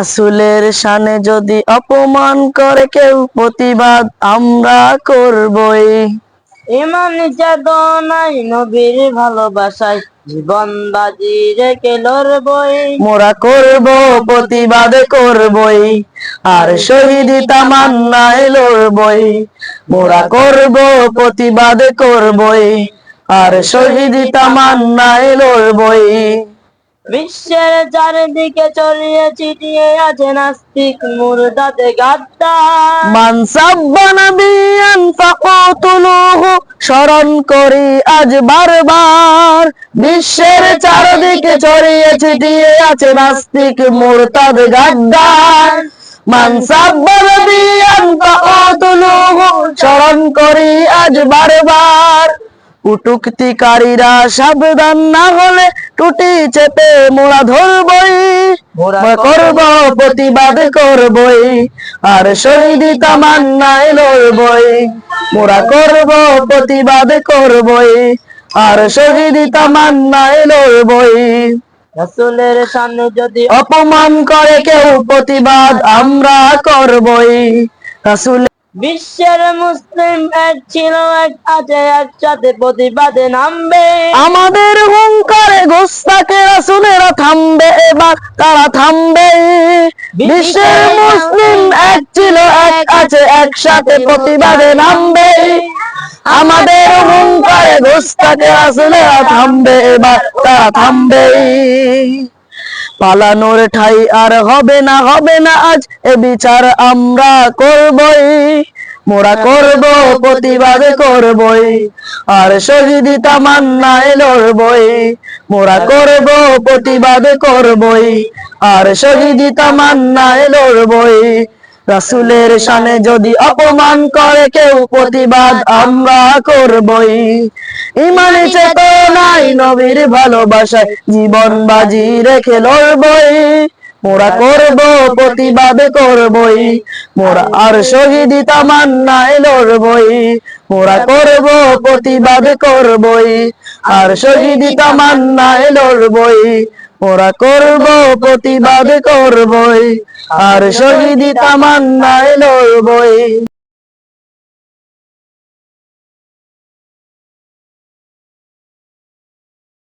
রাসূলের শানে যদি অপমান করে কেউ, প্রতিবাদ আমরা করবই। ইমান চেতনায় নবীর ভালোবাসায় জীবন বাজি রেখে লড়বই। মোরা করব প্রতিবাদ করবই, আর শহীদ তামান্নায় লড়বই। মোরা করব প্রতিবাদ করবই, আর শহীদ তামান্নায় লড়বই। বিশ্বের চারিদিকে ছড়িয়ে ছিটিয়ে আছে নাস্তিক মুরতাদে গাদ্দার। মান সাব্বা নাবিয়ান ফাকাতুলুহু, স্মরণ করি আজ বারবার। বিশ্বের চারদিকে ছড়িয়ে ছিটিয়ে আছে নাস্তিক মুরতাদ গাদ্দার। মান সাব্বা নাবিয়ান ফাকাতুলুহু, স্মরণ করি আজ বারবার। কটূক্তিকারীরা সাবধান না হলে টুটি চেপে মোরা ধরবই। মোরা করব প্রতিবাদ করবই, আর শহীদ তামান্নায় লড়বই। মোরা করব প্রতিবাদ করবই, আর শহীদ তামান্নায় লড়বই। রাসূলের সামনে যদি অপমান করে কেউ, প্রতিবাদ আমরা করবই। রাসূল বিশ্বের মুসলিম এক ছিল এক আছে একসাথে প্রতিবাদে নামবে। আমাদের হুঙ্কারে গোস্তাকে রাসূলেরা থামবে, এবার তারা থামবে। বিশ্বের মুসলিম এক ছিল এক আছে একসাথে প্রতিবাদে নামবে। আমাদের হুঙ্কারে গোস্তাকে রাসূলেরা থামবে, এবার তারা থামবে। পালানোর ঠাই আর হবে না, হবে না আজ এ বিচার আমরা করবই। মোরা করব প্রতিবাদ করবই, আর শহীদ তামান্নায় লড়বই। মোরা করব প্রতিবাদ করবই, আর শহীদ তামান্নায় লড়বই। রাসূলের শানে যদি অপমান করে কেউ, প্রতিবাদ আমরা করবই। ইমানি চেতনায় নবীর ভালোবাসায় জীবন বাজি রেখে লড়বই। মোরা করব প্রতিবাদ করবই, মোরা আর শহীদ তামান্নায় লড়বই। মোরা করব প্রতিবাদ করবই, আর শহীদ তামান্নায় লড়বই। মোরা করব প্রতিবাদ করবই, আর শহীদ তামান্নায় লড়বই।